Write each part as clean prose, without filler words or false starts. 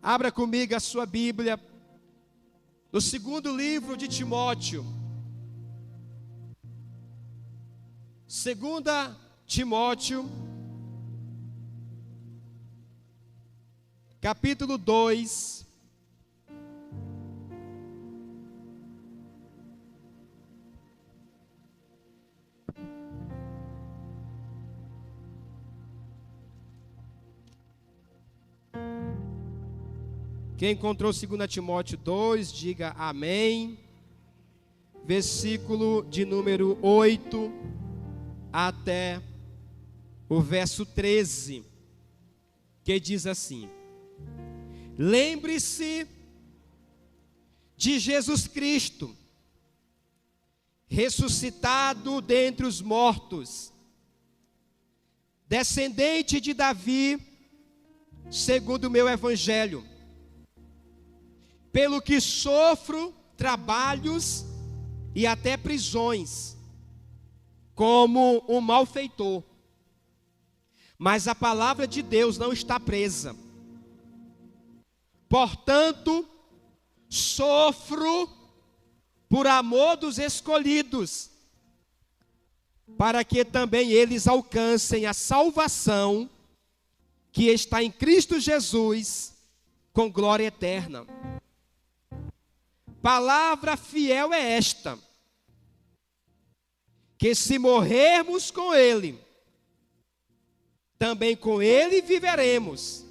Abra comigo a sua Bíblia no segundo livro de Timóteo. 2 Timóteo, capítulo 2. Quem encontrou 2 Timóteo 2, diga amém. Versículo de número 8 até o verso 13, que diz assim: lembre-se de Jesus Cristo, ressuscitado dentre os mortos, descendente de Davi, segundo o meu evangelho, pelo que sofro trabalhos e até prisões, como um malfeitor. Mas a palavra de Deus não está presa. Portanto, sofro por amor dos escolhidos, para que também eles alcancem a salvação que está em Cristo Jesus, com glória eterna. Palavra fiel é esta, que se morrermos com Ele, também com Ele viveremos.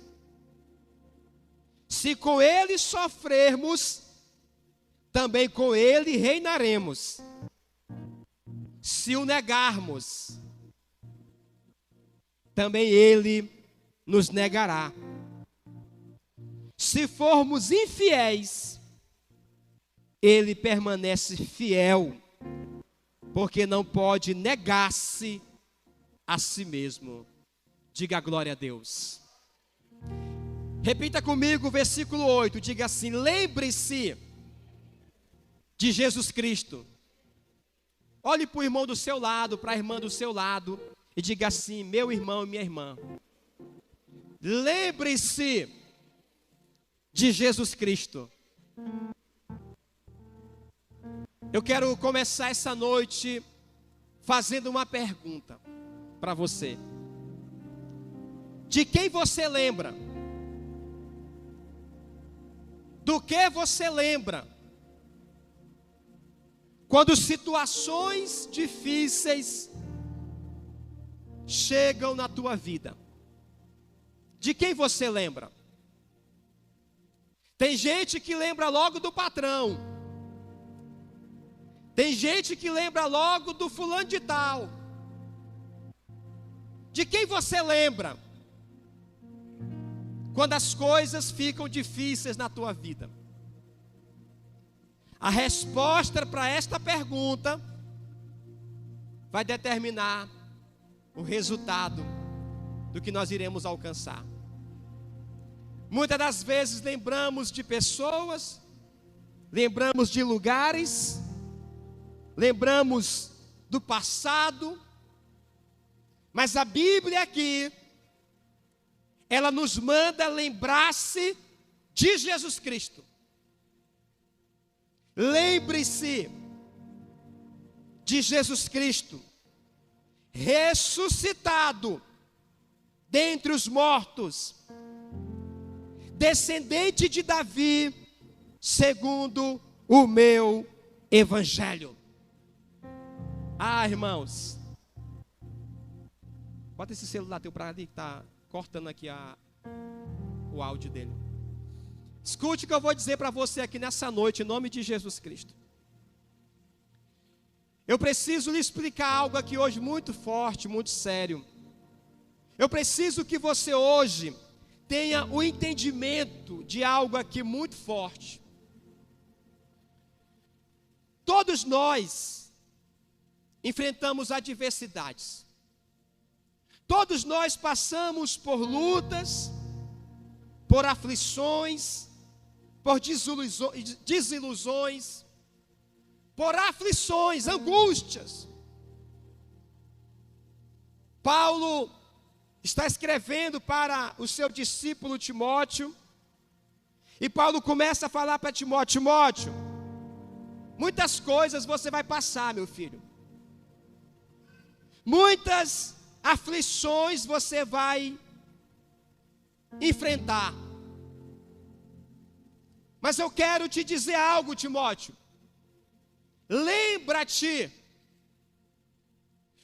Se com Ele sofrermos, também com Ele reinaremos. Se o negarmos, também Ele nos negará. Se formos infiéis, Ele permanece fiel, porque não pode negar-se a si mesmo. Diga glória a Deus. Repita comigo o versículo 8, diga assim: lembre-se de Jesus Cristo. Olhe para o irmão do seu lado, para a irmã do seu lado, e diga assim: meu irmão e minha irmã, lembre-se de Jesus Cristo. Eu quero começar essa noite fazendo uma pergunta para você. De quem você lembra? Do que você lembra? Quando situações difíceis chegam na tua vida, de quem você lembra? Tem gente que lembra logo do patrão. Tem gente que lembra logo do fulano de tal. De quem você lembra quando as coisas ficam difíceis na tua vida? A resposta para esta pergunta vai determinar o resultado do que nós iremos alcançar. Muitas das vezes lembramos de pessoas, lembramos de lugares, lembramos do passado, mas a Bíblia aqui, ela nos manda lembrar-se de Jesus Cristo. Lembre-se de Jesus Cristo, ressuscitado dentre os mortos, descendente de Davi, segundo o meu evangelho. Ah, irmãos, bota esse celular teu para ali que está cortando aqui o áudio dele. Escute o que eu vou dizer para você aqui nessa noite, em nome de Jesus Cristo. Eu preciso lhe explicar algo aqui hoje muito forte, muito sério. Eu preciso que você hoje tenha o entendimento de algo aqui muito forte. Todos nós enfrentamos adversidades. Todos nós passamos por lutas, por aflições, por desilusões, por aflições, angústias. Paulo está escrevendo para o seu discípulo Timóteo, E Paulo começa a falar para Timóteo: Timóteo, muitas coisas você vai passar, meu filho. Muitas aflições você vai enfrentar. Mas eu quero te dizer algo, Timóteo.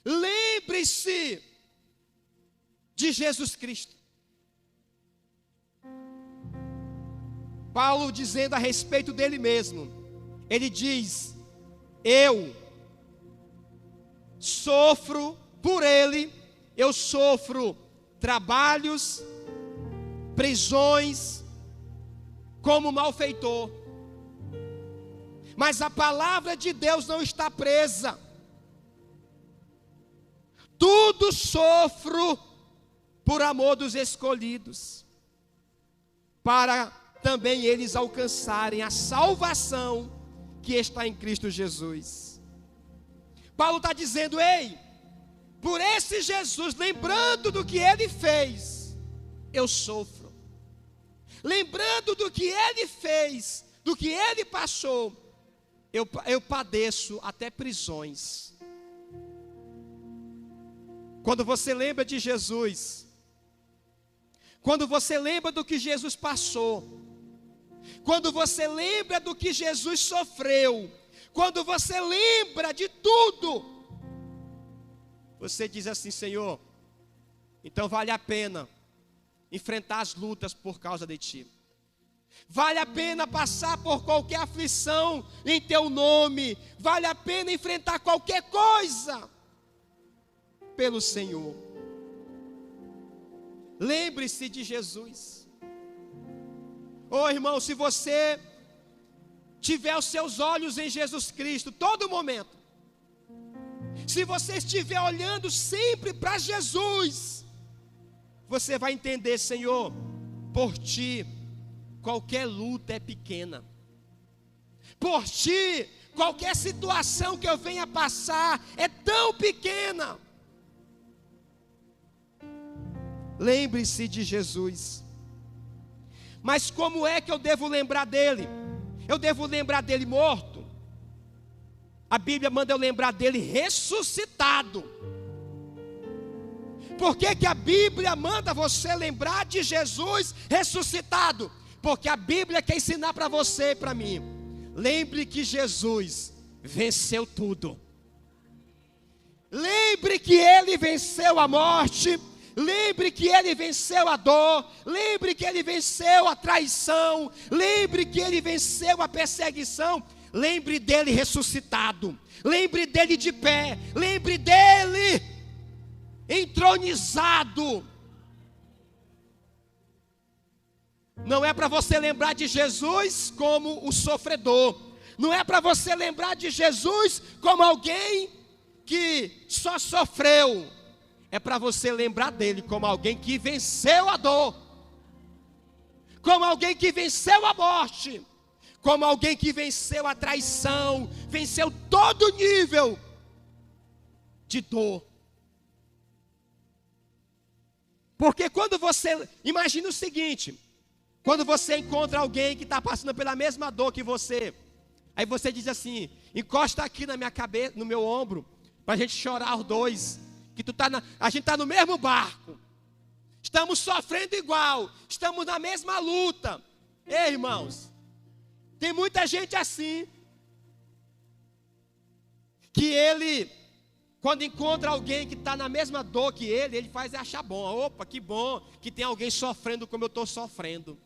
Lembre-se de Jesus Cristo. Paulo dizendo a respeito dele mesmo, ele diz: eu sofro por ele, eu sofro trabalhos, prisões, como malfeitor. Mas a palavra de Deus não está presa. Tudo sofro por amor dos escolhidos, para também eles alcançarem a salvação que está em Cristo Jesus. Paulo está dizendo: ei, por esse Jesus, lembrando do que ele fez, eu sofro. Lembrando do que ele fez, do que ele passou, eu padeço até prisões. Quando você lembra de Jesus, quando você lembra do que Jesus passou, quando você lembra do que Jesus sofreu, quando você lembra de tudo, você diz assim: Senhor, então vale a pena enfrentar as lutas por causa de Ti. Vale a pena passar por qualquer aflição em Teu nome. Vale a pena enfrentar qualquer coisa pelo Senhor. Lembre-se de Jesus. Oh, irmão, se você tiver os seus olhos em Jesus Cristo todo momento, se você estiver olhando sempre para Jesus, você vai entender: Senhor, por Ti qualquer luta é pequena. Por Ti qualquer situação que eu venha passar é tão pequena. Lembre-se de Jesus. Mas como é que eu devo lembrar dele? Eu devo lembrar dele morto? A Bíblia manda eu lembrar dele ressuscitado. Por que a Bíblia manda você lembrar de Jesus ressuscitado? Porque a Bíblia quer ensinar para você e para mim: lembre que Jesus venceu tudo. Lembre que Ele venceu a morte. Lembre que Ele venceu a dor. Lembre que Ele venceu a traição. Lembre que Ele venceu a perseguição. Lembre dele ressuscitado. Lembre dele de pé. Lembre dele entronizado. Não é para você lembrar de Jesus como o sofredor. Não é para você lembrar de Jesus como alguém que só sofreu. É para você lembrar dele como alguém que venceu a dor, como alguém que venceu a morte, como alguém que venceu a traição, venceu todo nível de dor. Porque quando você, imagina o seguinte: quando você encontra alguém que está passando pela mesma dor que você, aí você diz assim: encosta aqui na minha cabeça, no meu ombro, para a gente chorar os dois. Que a gente está no mesmo barco, estamos sofrendo igual, estamos na mesma luta. Ei, irmãos, tem muita gente assim, que ele, quando encontra alguém que está na mesma dor que ele faz achar bom. Opa, que bom que tem alguém sofrendo como eu estou sofrendo.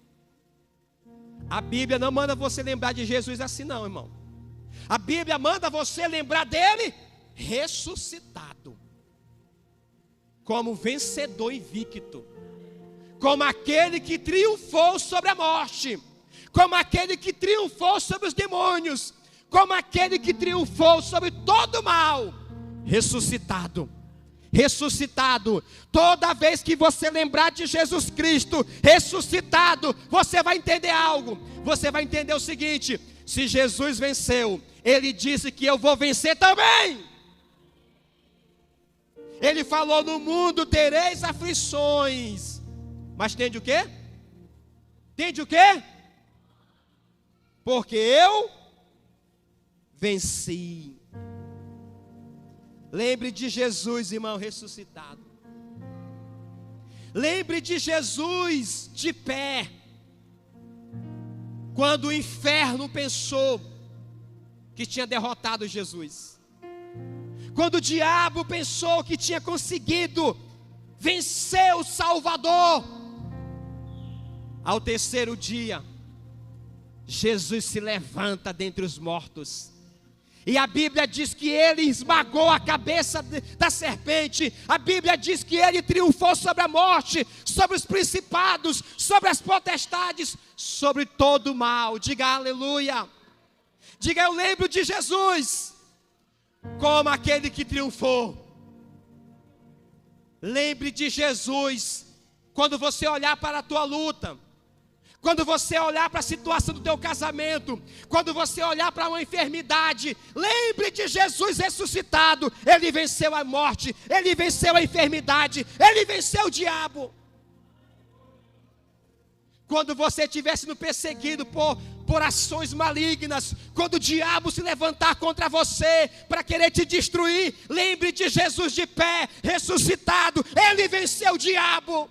A Bíblia não manda você lembrar de Jesus assim não, irmão. A Bíblia manda você lembrar dele ressuscitado, como vencedor invicto, como aquele que triunfou sobre a morte, como aquele que triunfou sobre os demônios, como aquele que triunfou sobre todo o mal, ressuscitado. Ressuscitado. Toda vez que você lembrar de Jesus Cristo ressuscitado, você vai entender algo. Você vai entender o seguinte: se Jesus venceu, Ele disse que eu vou vencer também. Ele falou: no mundo tereis aflições, mas tende o quê? Tende o quê? porque eu venci. Lembre de Jesus, irmão, ressuscitado. Lembre de Jesus de pé, quando o inferno pensou que tinha derrotado Jesus, quando o diabo pensou que tinha conseguido vencer o Salvador. Ao terceiro dia, Jesus se levanta dentre os mortos, e a Bíblia diz que ele esmagou a cabeça da serpente. A Bíblia diz que ele triunfou sobre a morte, sobre os principados, sobre as potestades, sobre todo o mal. Diga aleluia. Diga, eu lembro de Jesus como aquele que triunfou. Lembre de Jesus quando você olhar para a tua luta, quando você olhar para a situação do teu casamento, quando você olhar para uma enfermidade. Lembre de Jesus ressuscitado. Ele venceu a morte, ele venceu a enfermidade, ele venceu o diabo. Quando você estiver sendo perseguido por ações malignas, quando o diabo se levantar contra você para querer te destruir, lembre de Jesus de pé, ressuscitado. Ele venceu o diabo.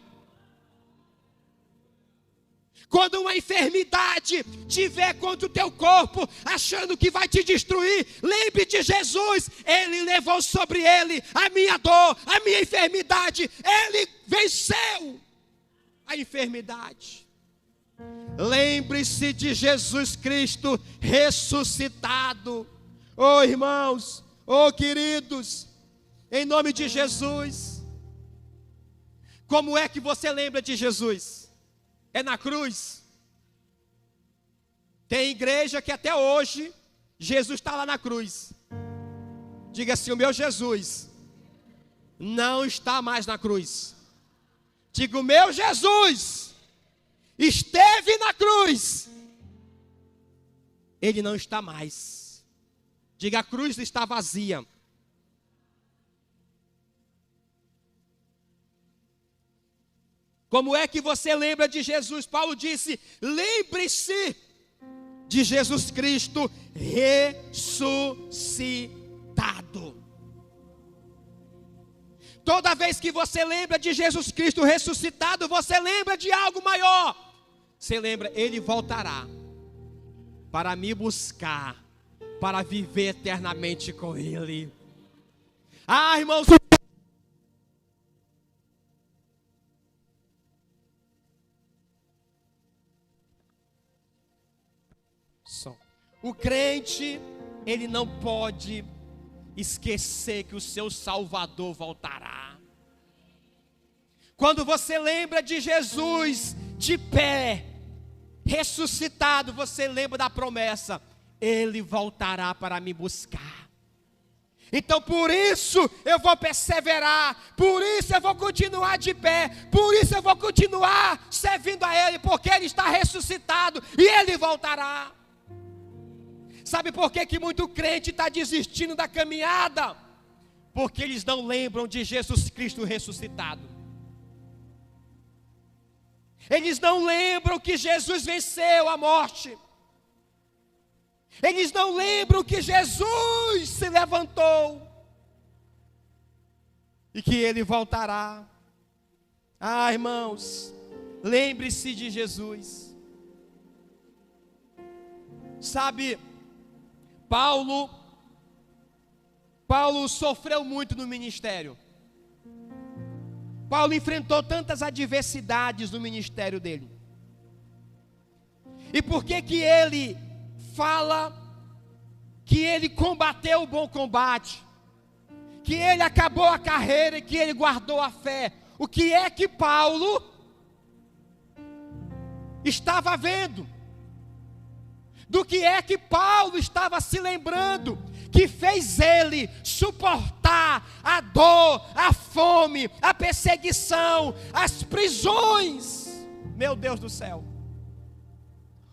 Quando uma enfermidade tiver contra o teu corpo, achando que vai te destruir, lembre de Jesus. Ele levou sobre ele a minha dor, a minha enfermidade. Ele venceu a enfermidade. Lembre-se de Jesus Cristo ressuscitado. Oh, irmãos, oh, queridos, em nome de Jesus. Como é que você lembra de Jesus? É na cruz. Tem igreja que até hoje Jesus está lá na cruz. Diga assim: o meu Jesus não está mais na cruz. Diga: o meu Jesus esteve na cruz, ele não está mais. Diga: a cruz está vazia. Como é que você lembra de Jesus? Paulo disse: lembre-se de Jesus Cristo ressuscitado. Toda vez que você lembra de Jesus Cristo ressuscitado, você lembra de algo maior. Você lembra, ele voltará para me buscar, para viver eternamente com ele. Ah, irmãos, o crente, ele não pode esquecer que o seu Salvador voltará. Quando você lembra de Jesus de pé, ressuscitado, você lembra da promessa: ele voltará para me buscar. Então por isso eu vou perseverar, por isso eu vou continuar de pé, por isso eu vou continuar servindo a ele, porque ele está ressuscitado e ele voltará. Sabe por que muito crente está desistindo da caminhada? Porque eles não lembram de Jesus Cristo ressuscitado. Eles não lembram que Jesus venceu a morte. Eles não lembram que Jesus se levantou e que ele voltará. Ah, irmãos, lembre-se de Jesus. Sabe, Paulo sofreu muito no ministério. Paulo enfrentou tantas adversidades no ministério dele. E por que ele fala que ele combateu o bom combate, que ele acabou a carreira e que ele guardou a fé? O que é que Paulo estava vendo? Do que é que Paulo estava se lembrando, que fez ele suportar a dor, a fome, a perseguição, as prisões? Meu Deus do céu.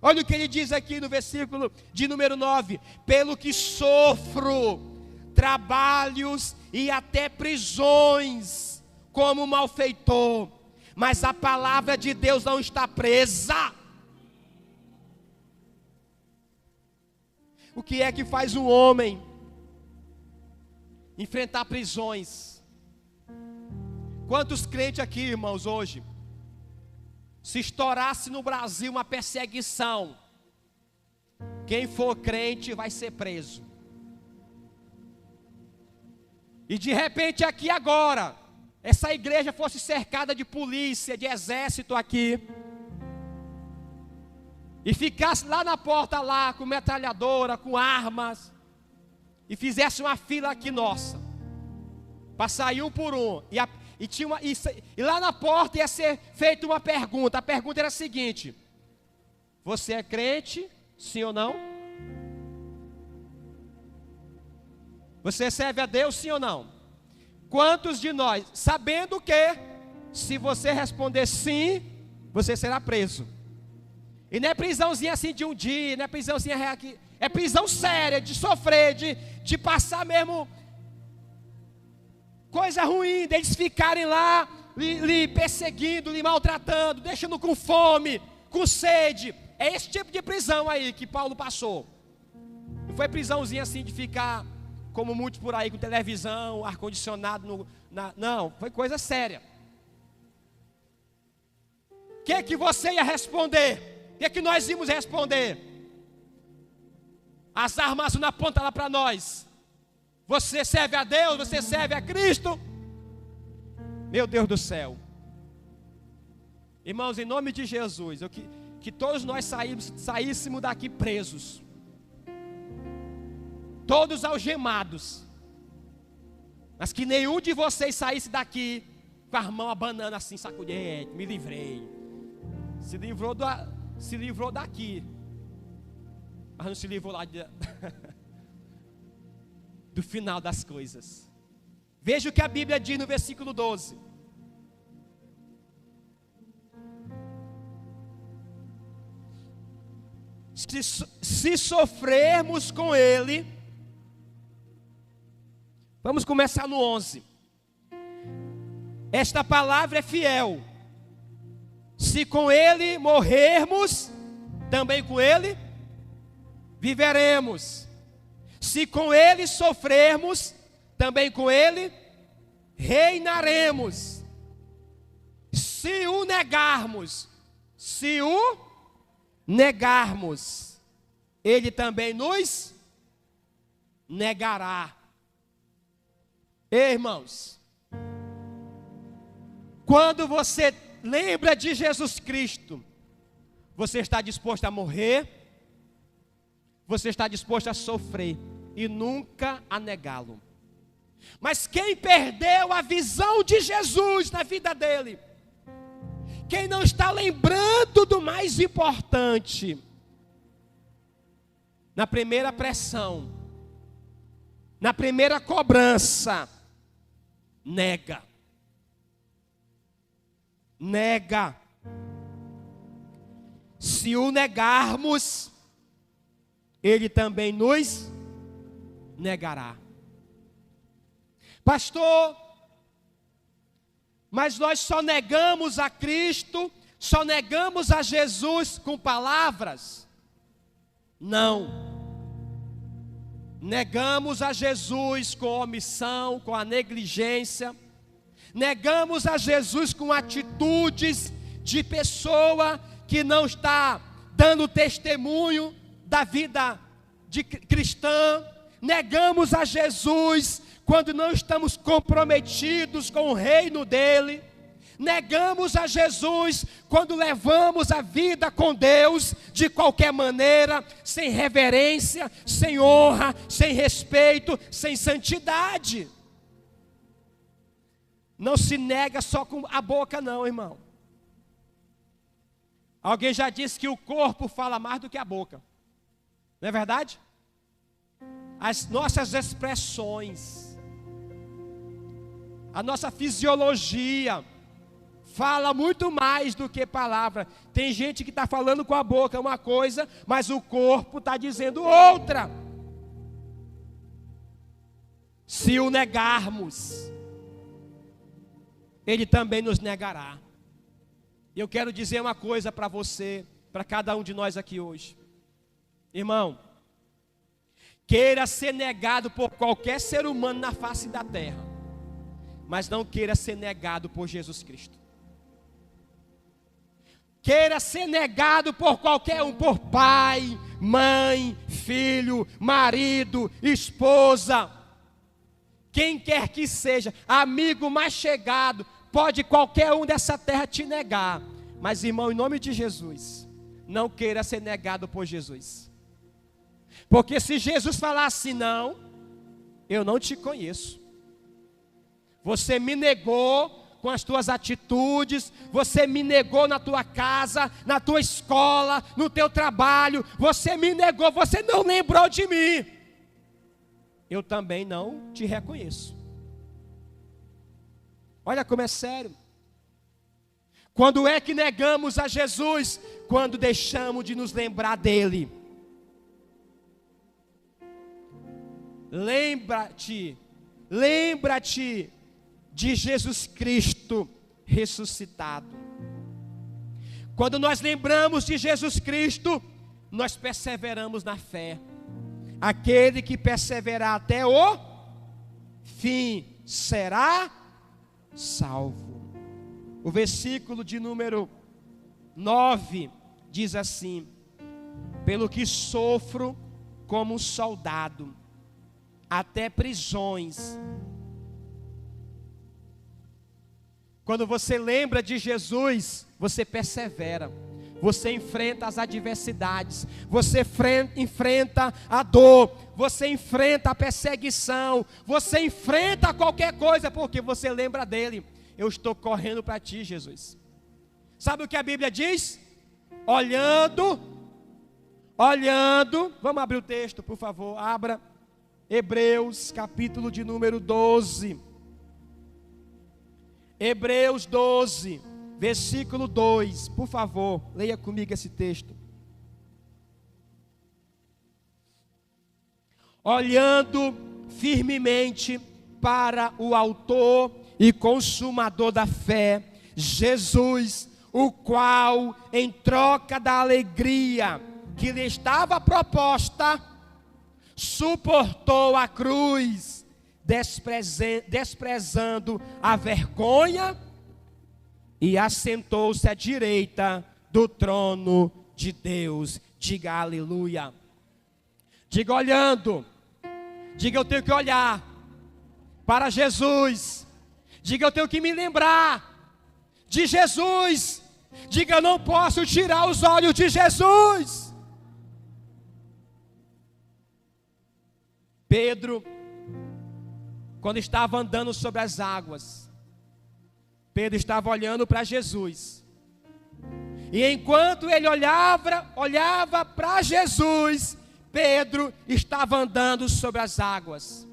Olha o que ele diz aqui no versículo de número 9: pelo que sofro trabalhos e até prisões como malfeitor, mas a palavra de Deus não está presa. O que é que faz um homem enfrentar prisões? Quantos crentes aqui, irmãos, hoje, se estourasse no Brasil uma perseguição, quem for crente vai ser preso. E de repente aqui agora, essa igreja fosse cercada de polícia, de exército aqui, e ficasse lá na porta lá, com metralhadora, com armas, e fizesse uma fila aqui nossa, para sair um por um, e lá na porta ia ser feita uma pergunta. A pergunta era a seguinte: você é crente, sim ou não? Você serve a Deus, sim ou não? Quantos de nós, sabendo que, se você responder sim, você será preso? E não é prisãozinha assim de um dia, não é prisãozinha aqui, é prisão séria, de sofrer, de passar mesmo coisa ruim, deles ficarem lá, lhe perseguindo, lhe maltratando, deixando com fome, com sede. É esse tipo de prisão aí que Paulo passou. Não foi prisãozinha assim de ficar, como muitos por aí, com televisão, ar-condicionado, não, foi coisa séria. O que você ia responder? O que nós íamos responder? As armas na ponta lá para nós. Você serve a Deus? Você serve a Cristo? Meu Deus do céu. Irmãos, em nome de Jesus, que todos nós saíssemos daqui presos, todos algemados, mas que nenhum de vocês saísse daqui com a mão abanando assim, sacudindo, me livrei. Se livrou daqui, mas não se livrou lá do final das coisas. Veja o que a Bíblia diz no versículo 12. Se sofrermos com Ele, vamos começar no 11. Esta palavra é fiel. Se com Ele morrermos, também com Ele viveremos. Se com Ele sofrermos, também com Ele reinaremos. Se o negarmos, Ele também nos negará. Ei, irmãos, quando você lembra de Jesus Cristo, você está disposto a morrer, você está disposto a sofrer e nunca a negá-lo. Mas quem perdeu a visão de Jesus na vida dele, quem não está lembrando do mais importante, na primeira pressão, na primeira cobrança, nega. Se o negarmos, Ele também nos negará. Pastor, mas nós só negamos a Cristo, só negamos a Jesus com palavras? Não. Negamos a Jesus com omissão, com a negligência. Negamos a Jesus com atitudes de pessoa que não está dando testemunho da vida cristã. Negamos a Jesus quando não estamos comprometidos com o reino dele. Negamos a Jesus quando levamos a vida com Deus de qualquer maneira, sem reverência, sem honra, sem respeito, sem santidade. Não se nega só com a boca não, irmão. Alguém já disse que o corpo fala mais do que a boca. Não é verdade? As nossas expressões, a nossa fisiologia fala muito mais do que palavra. Tem gente que está falando com a boca uma coisa, mas o corpo está dizendo outra. Se o negarmos, Ele também nos negará. E eu quero dizer uma coisa para você, para cada um de nós aqui hoje. Irmão, queira ser negado por qualquer ser humano na face da terra, mas não queira ser negado por Jesus Cristo. Queira ser negado por qualquer um, por pai, mãe, filho, marido, esposa, quem quer que seja, amigo mais chegado, pode qualquer um dessa terra te negar, mas irmão, em nome de Jesus, não queira ser negado por Jesus, porque se Jesus falasse não, eu não te conheço, você me negou com as tuas atitudes, você me negou na tua casa, na tua escola, no teu trabalho, você me negou, você não lembrou de mim, eu também não te reconheço. Olha como é sério. Quando é que negamos a Jesus? Quando deixamos de nos lembrar dele. Lembra-te de Jesus Cristo ressuscitado. Quando nós lembramos de Jesus Cristo, nós perseveramos na fé. Aquele que perseverar até o fim será salvo. O versículo de número 9 diz assim: pelo que sofro como um soldado, até prisões. Quando você lembra de Jesus, você persevera, você enfrenta as adversidades, você enfrenta a dor, você enfrenta a perseguição, você enfrenta qualquer coisa, porque você lembra dele. Eu estou correndo para ti, Jesus. Sabe o que a Bíblia diz? Olhando, vamos abrir o texto, por favor, abra Hebreus, capítulo de número 12. Hebreus 12, versículo 2, por favor, leia comigo esse texto. Olhando firmemente para o autor e consumador da fé, Jesus, o qual, em troca da alegria que lhe estava proposta, suportou a cruz, desprezando a vergonha, e assentou-se à direita do trono de Deus. Diga aleluia. Diga olhando. Diga eu tenho que olhar para Jesus. Diga eu tenho que me lembrar de Jesus. Diga eu não posso tirar os olhos de Jesus. Pedro, quando estava andando sobre as águas, Pedro estava olhando para Jesus. E enquanto ele olhava para Jesus, Pedro estava andando sobre as águas.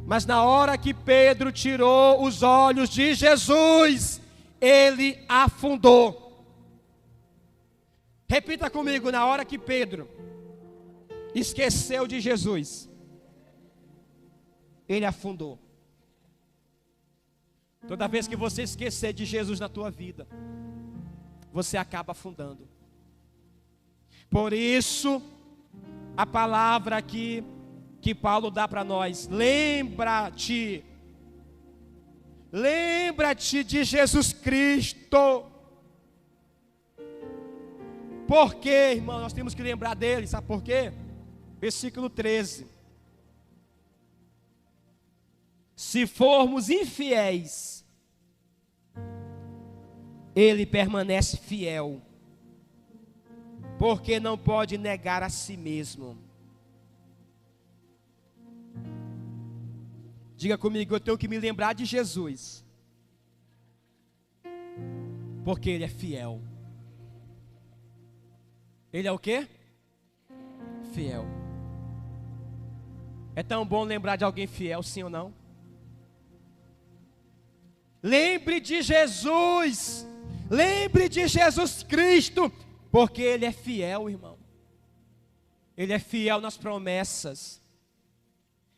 Mas na hora que Pedro tirou os olhos de Jesus, ele afundou. Repita comigo, na hora que Pedro esqueceu de Jesus, ele afundou. Toda vez que você esquecer de Jesus na tua vida, você acaba afundando. Por isso, a palavra aqui que Paulo dá para nós: lembra-te de Jesus Cristo. Por quê, irmão? Nós temos que lembrar dele, sabe por quê? Versículo 13. Se formos infiéis, ele permanece fiel, porque não pode negar a si mesmo. Diga comigo, eu tenho que me lembrar de Jesus, porque ele é fiel. Ele é o quê? Fiel. É tão bom lembrar de alguém fiel, sim ou não? Lembre de Jesus, lembre de Jesus Cristo, porque ele é fiel, irmão. Ele é fiel nas promessas,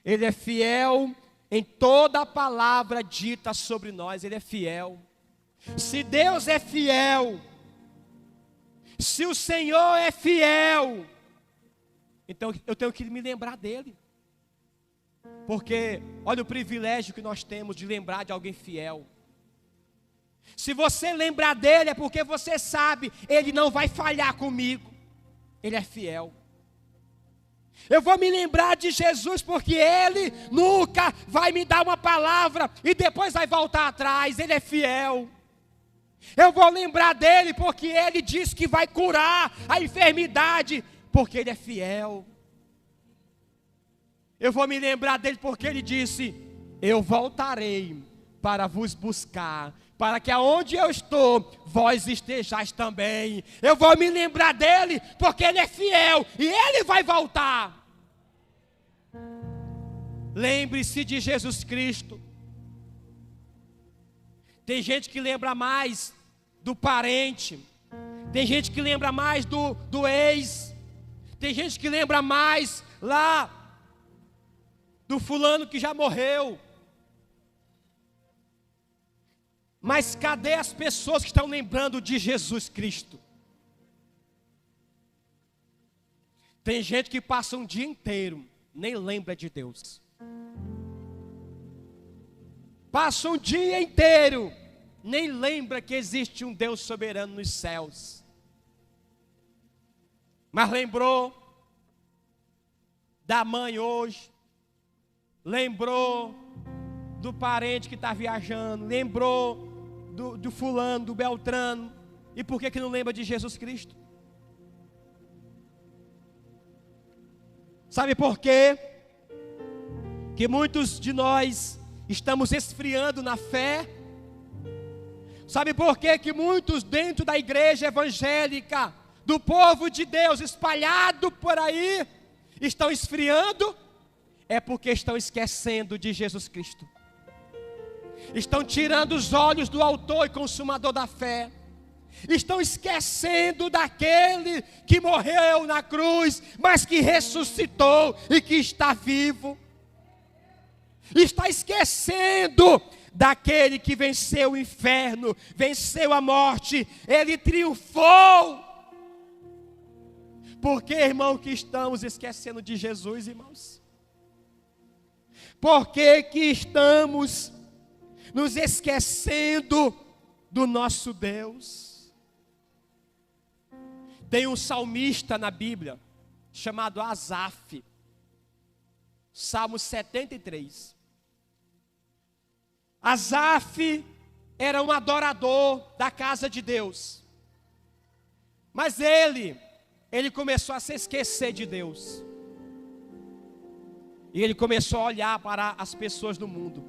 ele é fiel em toda a palavra dita sobre nós, ele é fiel. Se Deus é fiel, se o Senhor é fiel, Então eu tenho que me lembrar dele. Porque olha o privilégio que nós temos de lembrar de alguém fiel. Se você lembrar dele é porque você sabe, ele não vai falhar comigo. Ele é fiel. Eu vou me lembrar de Jesus porque ele nunca vai me dar uma palavra e depois vai voltar atrás. Ele é fiel. Eu vou lembrar dele porque ele disse que vai curar a enfermidade, porque ele é fiel. Eu vou me lembrar dele porque ele disse: eu voltarei para vos buscar, para que aonde eu estou, vós estejais também. Eu vou me lembrar dele porque ele é fiel e ele vai voltar. Lembre-se de Jesus Cristo. Tem gente que lembra mais do parente, tem gente que lembra mais do ex, tem gente que lembra mais lá do fulano que já morreu. Mas cadê as pessoas que estão lembrando de Jesus Cristo? Tem gente que passa um dia inteiro, nem lembra de Deus. Passa um dia inteiro, nem lembra que existe um Deus soberano nos céus. Mas lembrou da mãe hoje, lembrou do parente que está viajando, lembrou do fulano, do Beltrano. E por que não lembra de Jesus Cristo? Sabe por quê? Que muitos de nós estamos esfriando na fé. Sabe por quê? Que muitos dentro da igreja evangélica, do povo de Deus espalhado por aí, estão esfriando. É porque estão esquecendo de Jesus Cristo. Estão tirando os olhos do autor e consumador da fé. Estão esquecendo daquele que morreu na cruz, mas que ressuscitou e que está vivo. Está esquecendo daquele que venceu o inferno, venceu a morte, ele triunfou. Por que, irmão, que estamos esquecendo de Jesus, irmãos? Por que que estamos nos esquecendo do nosso Deus? Tem um salmista na Bíblia, chamado Asaf, Salmo 73. Asaf era um adorador da casa de Deus. Mas ele começou a se esquecer de Deus. E ele começou a olhar para as pessoas do mundo.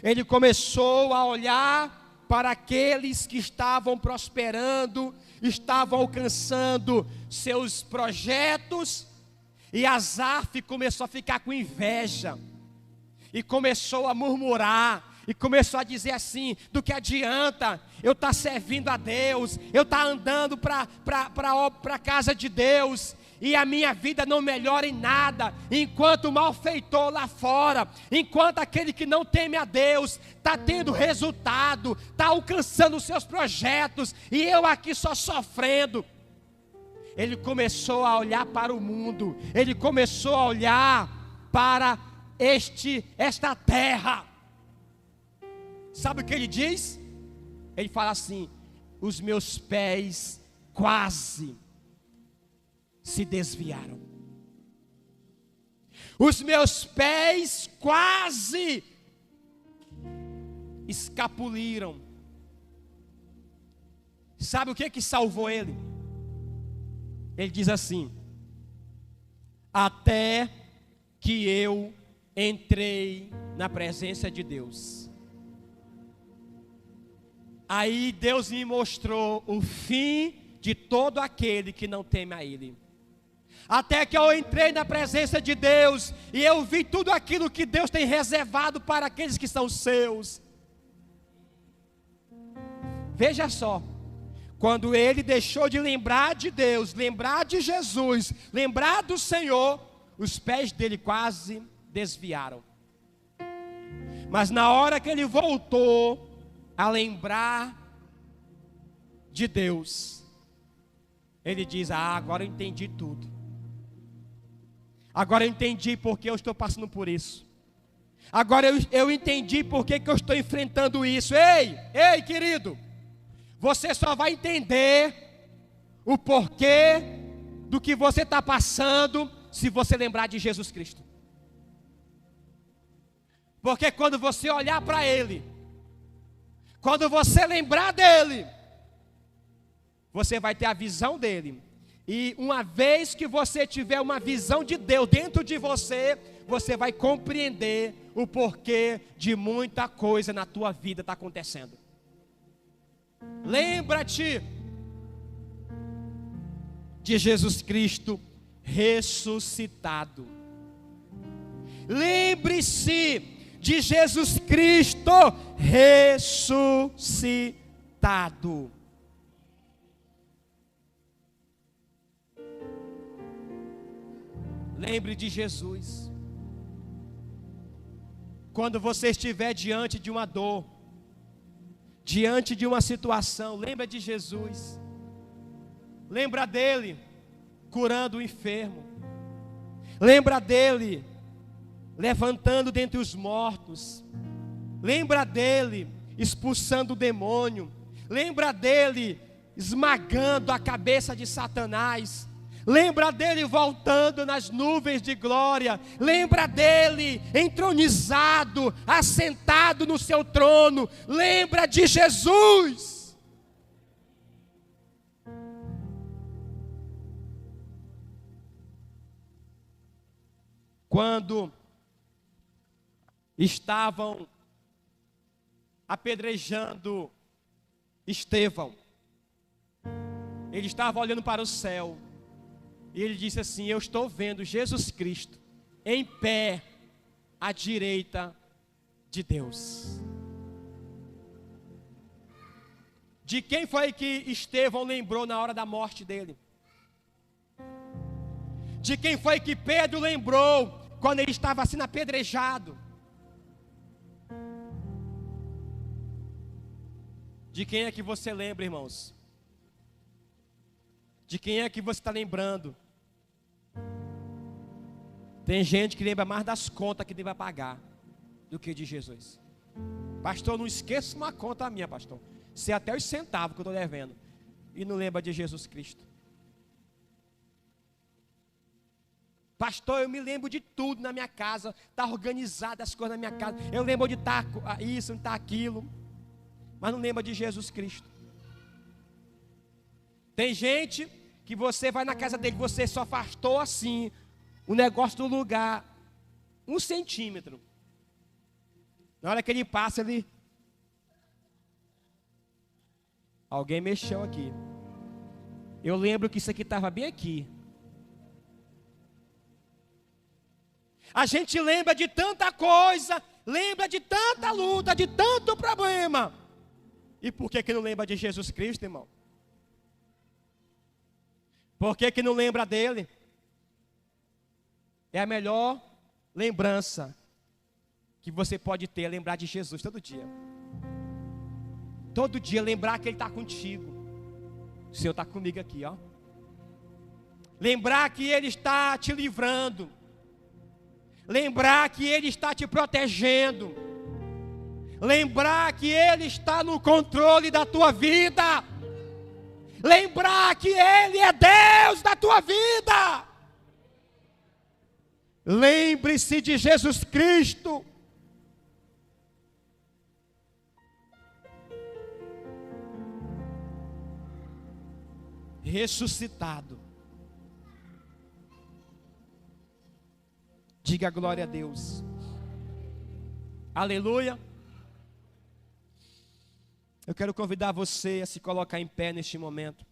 Ele começou a olhar para aqueles que estavam prosperando, estavam alcançando seus projetos. E Asaf começou a ficar com inveja. E começou a murmurar. E começou a dizer assim: do que adianta eu estar servindo a Deus, eu estar andando para a casa de Deus, e a minha vida não melhora em nada, enquanto o malfeitor lá fora, enquanto aquele que não teme a Deus está tendo resultado, está alcançando os seus projetos, e eu aqui só sofrendo. Ele começou a olhar para o mundo, ele começou a olhar para esta terra. Sabe o que ele diz? Ele fala assim: os meus pés quase se desviaram. Os meus pés quase escapuliram. Sabe o que salvou ele? Ele diz assim: até que eu entrei na presença de Deus. Aí Deus me mostrou o fim de todo aquele que não teme a Ele. Até que eu entrei na presença de Deus e eu vi tudo aquilo que Deus tem reservado para aqueles que são seus. Veja só, quando ele deixou de lembrar de Deus, lembrar de Jesus, lembrar do Senhor, os pés dele quase desviaram. Mas na hora que ele voltou a lembrar de Deus, ele diz: agora eu entendi tudo. Agora eu entendi por que eu estou passando por isso. Agora eu entendi por que eu estou enfrentando isso. Ei, querido, você só vai entender o porquê do que você está passando se você lembrar de Jesus Cristo. Porque quando você olhar para Ele, quando você lembrar dEle, você vai ter a visão dEle. E uma vez que você tiver uma visão de Deus dentro de você, você vai compreender o porquê de muita coisa na tua vida está acontecendo. Lembra-te de Jesus Cristo ressuscitado. Lembre-se de Jesus Cristo ressuscitado. Lembre de Jesus. Quando você estiver diante de uma dor, diante de uma situação, lembra de Jesus. Lembra dele curando o enfermo. Lembra dele levantando dentre os mortos. Lembra dele expulsando o demônio. Lembra dele esmagando a cabeça de Satanás. Lembra dele voltando nas nuvens de glória. Lembra dele entronizado, assentado no seu trono. Lembra de Jesus. Quando estavam apedrejando Estevão, ele estava olhando para o céu. E ele disse assim: eu estou vendo Jesus Cristo em pé à direita de Deus. De quem foi que Estevão lembrou na hora da morte dele? De quem foi que Pedro lembrou quando ele estava sendo apedrejado? De quem é que você lembra, irmãos? De quem é que você está lembrando? Tem gente que lembra mais das contas que deve pagar do que de Jesus. Pastor, não esqueça uma conta minha, pastor. Sei até os centavos que eu estou devendo. E não lembra de Jesus Cristo. Pastor, eu me lembro de tudo na minha casa. Está organizado as coisas na minha casa. Eu lembro de estar isso, não está aquilo. Mas não lembra de Jesus Cristo. Tem gente que você vai na casa dele, você só afastou assim o negócio do lugar 1 centímetro. Na hora que ele passa, ele... alguém mexeu aqui. Eu lembro que isso aqui estava bem aqui. A gente lembra de tanta coisa, lembra de tanta luta, de tanto problema. E por que não lembra de Jesus Cristo, irmão? Por que não lembra dele? É a melhor lembrança que você pode ter, é lembrar de Jesus todo dia. Todo dia lembrar que ele está contigo. O Senhor está comigo aqui, ó. Lembrar que ele está te livrando. Lembrar que ele está te protegendo. Lembrar que ele está no controle da tua vida. Lembrar que ele é Deus da tua vida. Lembre-se de Jesus Cristo. Ressuscitado. Diga glória a Deus. Aleluia. Eu quero convidar você a se colocar em pé neste momento.